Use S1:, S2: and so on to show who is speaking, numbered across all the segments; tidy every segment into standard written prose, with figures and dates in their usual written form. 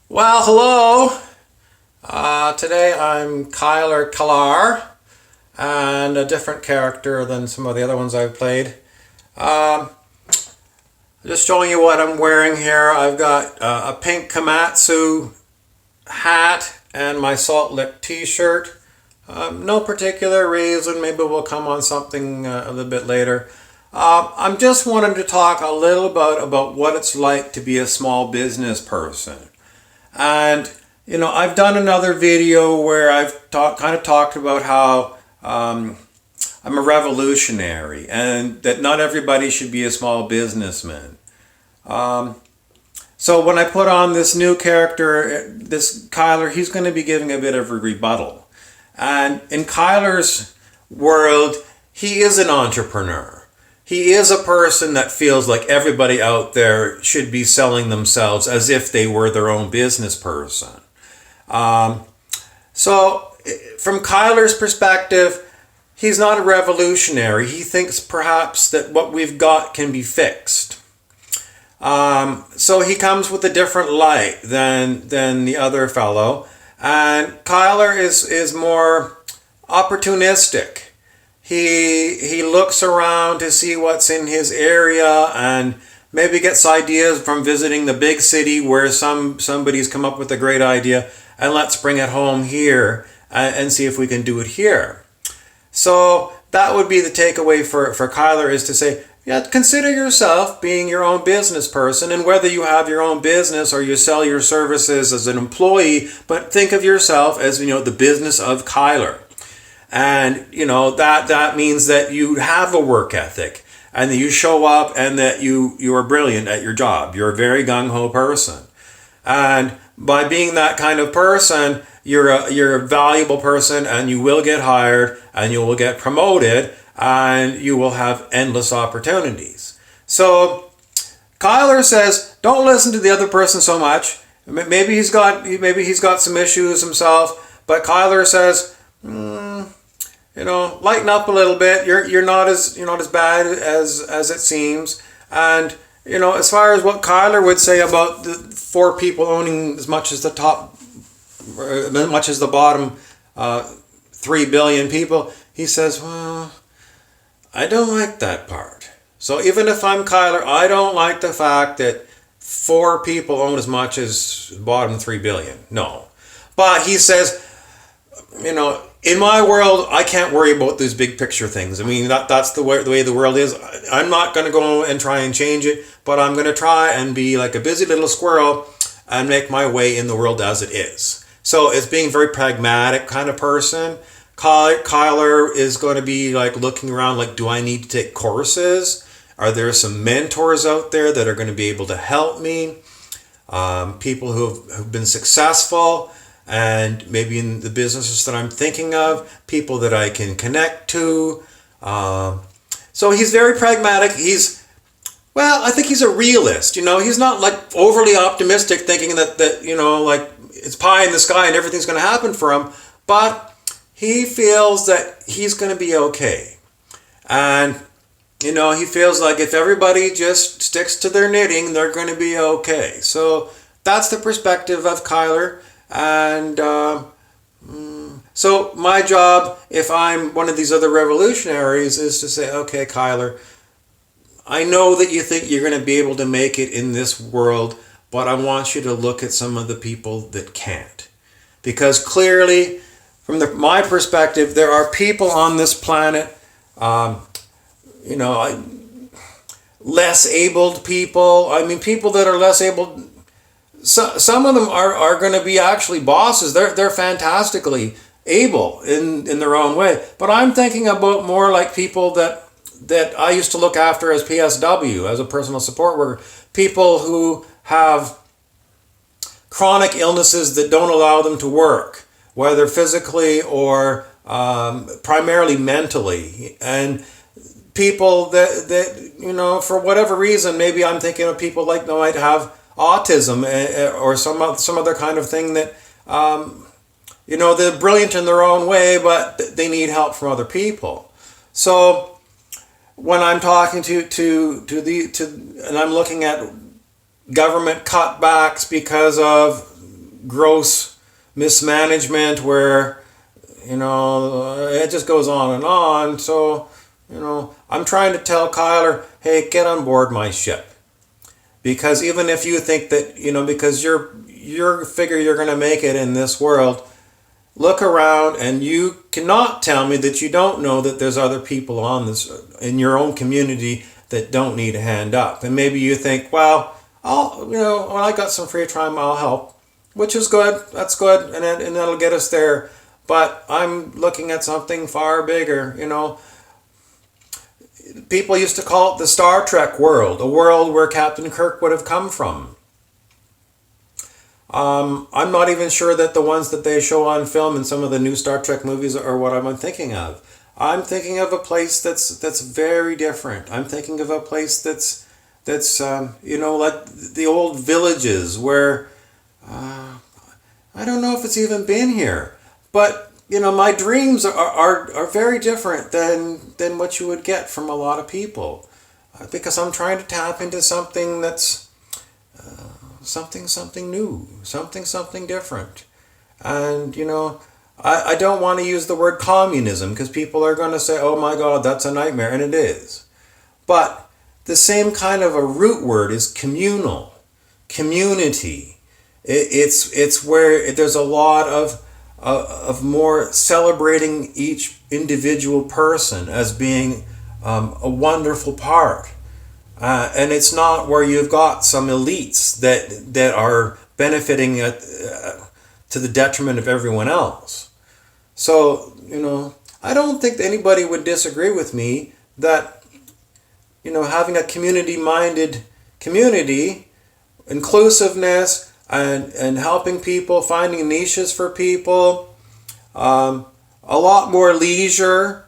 S1: Well, hello. Today I'm Kellar, and a different character than some of the other ones I've played. Um, just showing you what I'm wearing here. I've got a pink Komatsu hat and my Salt Lick t-shirt. No particular reason. Maybe we'll come on something a little bit later. I'm just wanting to talk a little about what it's like to be a small business person. And I've done another video where I've kind of talked about how I'm a revolutionary and that not everybody should be a small businessman. Um, so when I put on this new character, this Kyler, he's going to be giving a bit of a rebuttal. And in Kyler's world, he is an entrepreneur. He is a person that feels like everybody out there should be selling themselves as if they were their own business person. Um, so, from Kyler's perspective, he's not a revolutionary. He thinks perhaps that what we've got can be fixed. So he comes with a different light than the other fellow, and Kyler is more opportunistic. He looks around to see what's in his area and maybe gets ideas from visiting the big city where somebody's come up with a great idea, and let's bring it home here and see if we can do it here. So that would be the takeaway for Kyler, is to say, yeah, consider yourself being your own business person, and whether you have your own business or you sell your services as an employee, but think of yourself as, the business of Kyler. And, that means that you have a work ethic and that you show up and that you are brilliant at your job. You're a very gung-ho person. And by being that kind of person, you're a valuable person, and you will get hired and you will get promoted and you will have endless opportunities. So Kyler says, don't listen to the other person so much. Maybe he's got some issues himself, but Kyler says, lighten up a little bit. You're not as bad as it seems. And as far as what Kyler would say about the four people owning as much as the top, as much as the bottom 3 billion people, he says, well, I don't like that part. So even if I'm Kyler, I don't like the fact that four people own as much as the bottom 3 billion. No. But he says, in my world, I can't worry about these big picture things. I mean, that's the way the world is. I'm not going to go and try and change it, but I'm going to try and be like a busy little squirrel and make my way in the world as it is. So it's being a very pragmatic kind of person. Kyler is going to be like looking around like, do I need to take courses? Are there some mentors out there that are going to be able to help me? People who've been successful, and maybe in the businesses that I'm thinking of, people that I can connect to. So he's very pragmatic. I think he's a realist. He's not like overly optimistic, thinking that like it's pie in the sky and everything's going to happen for him. But he feels that he's going to be okay. And, he feels like if everybody just sticks to their knitting, they're going to be okay. So that's the perspective of Kyler. And so my job, if I'm one of these other revolutionaries, is to say, okay, Kyler, I know that you think you're going to be able to make it in this world, but I want you to look at some of the people that can't. Because clearly, from my perspective, there are people on this planet, less abled people. I mean, people that are less able. So, some of them are going to be actually bosses. They're fantastically able in their own way. But I'm thinking about more like people that I used to look after as PSW, as a personal support worker. People who have chronic illnesses that don't allow them to work, whether physically or primarily mentally. And people that for whatever reason, maybe I'm thinking of people like that might have autism or some other kind of thing that they're brilliant in their own way, but they need help from other people. So when I'm talking and I'm looking at government cutbacks because of gross mismanagement where, it just goes on and on. So, I'm trying to tell Kyler, hey, get on board my ship. Because even if you think that, because you're figure you're going to make it in this world, look around and you cannot tell me that you don't know that there's other people on this in your own community that don't need a hand up. And maybe you think, well, when I got some free time, I'll help, which is good. That's good, and that'll get us there. But I'm looking at something far bigger. People used to call it the Star Trek world, a world where Captain Kirk would have come from. I'm not even sure that the ones that they show on film in some of the new Star Trek movies are what I'm thinking of. I'm thinking of a place that's very different. I'm thinking of a place that's like the old villages where I don't know if it's even been here, but my dreams are very different than what you would get from a lot of people, because I'm trying to tap into something that's something new, something different. And I don't want to use the word communism because people are going to say, oh my God, that's a nightmare, and it is. But the same kind of a root word is communal, community. It's where there's a lot of more celebrating each individual person as being a wonderful part. And it's not where you've got some elites that are benefiting to the detriment of everyone else. So, I don't think anybody would disagree with me that, having a community-minded community, inclusiveness, and helping people, finding niches for people, a lot more leisure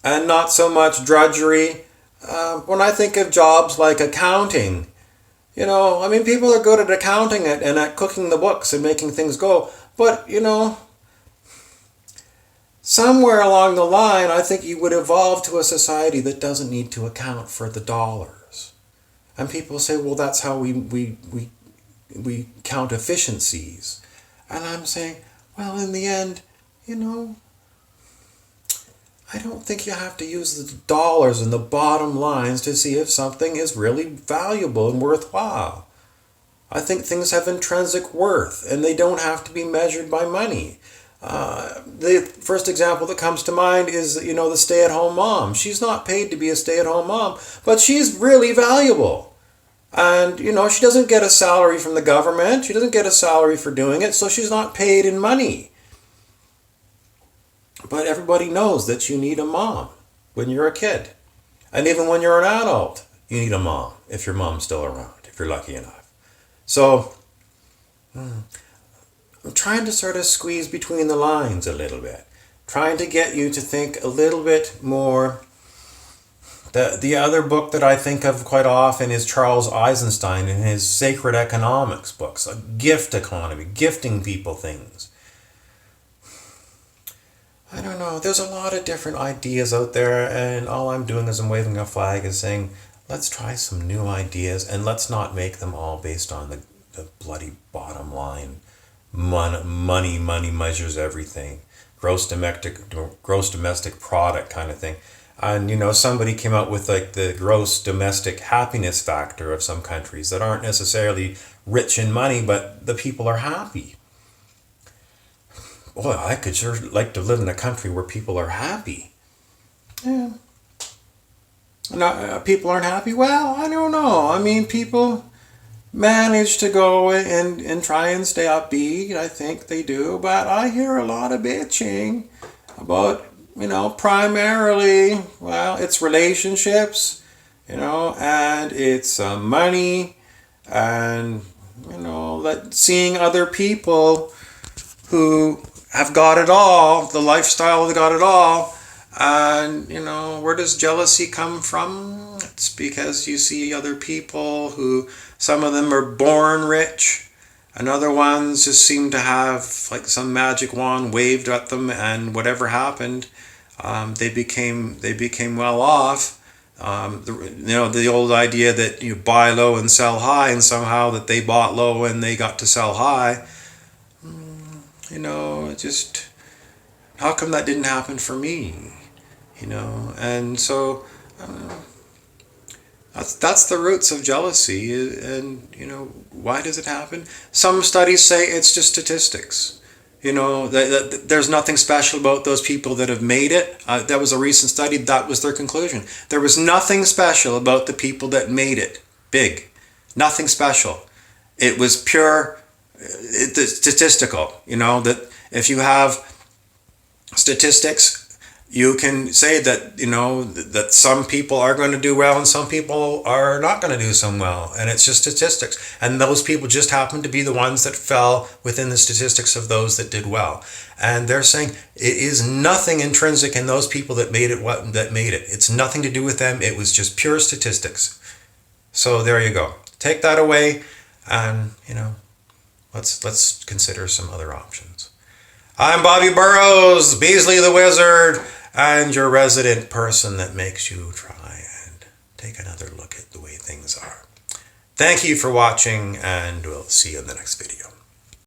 S1: and not so much drudgery. When I think of jobs like accounting, people are good at accounting and at cooking the books and making things go. But, somewhere along the line, I think you would evolve to a society that doesn't need to account for the dollars. And people say, well, that's how we count efficiencies. And I'm saying, well, in the end, I don't think you have to use the dollars and the bottom lines to see if something is really valuable and worthwhile. I think things have intrinsic worth and they don't have to be measured by money. The first example that comes to mind is, the stay-at-home mom. She's not paid to be a stay-at-home mom, but she's really valuable. And, she doesn't get a salary from the government. She doesn't get a salary for doing it, so she's not paid in money. But everybody knows that you need a mom when you're a kid. And even when you're an adult, you need a mom, if your mom's still around, if you're lucky enough. So, I'm trying to sort of squeeze between the lines a little bit. Trying to get you to think a little bit more. The other book that I think of quite often is Charles Eisenstein in his Sacred Economics books, a gift economy, gifting people things. I don't know, there's a lot of different ideas out there, and all I'm doing is I'm waving a flag and saying, let's try some new ideas, and let's not make them all based on the bloody bottom line. Money measures everything. Gross domestic product kind of thing. And, somebody came out with like the gross domestic happiness factor of some countries that aren't necessarily rich in money, but the people are happy. Boy, I could sure like to live in a country where people are happy. Yeah. No, people aren't happy? Well, I don't know. People manage to go and try and stay upbeat. I think they do. But I hear a lot of bitching about, primarily, well, it's relationships, and it's money, and, seeing other people who have got it all, the lifestyle that got it all. And, where does jealousy come from? It's because you see other people who, some of them are born rich, and other ones just seem to have like some magic wand waved at them, and whatever happened, they became well off. The old idea that you buy low and sell high, and somehow that they bought low and they got to sell high. just how come that didn't happen for me? And so that's the roots of jealousy. And why does it happen? Some studies say it's just statistics. There's nothing special about those people that have made it. That was a recent study. That was their conclusion. There was nothing special about the people that made it big. Nothing special. It was pure statistical. That if you have statistics, you can say that that some people are going to do well and some people are not going to do so well, and it's just statistics, and those people just happen to be the ones that fell within the statistics of those that did well. And they're saying it is nothing intrinsic in those people that made it. It's nothing to do with them. It was just pure statistics. So there you go. Take that away, and let's consider some other options. I'm Bobby Burrows, Beasley the Wizard, and your resident person that makes you try and take another look at the way things are. Thank you for watching, and we'll see you in the next video.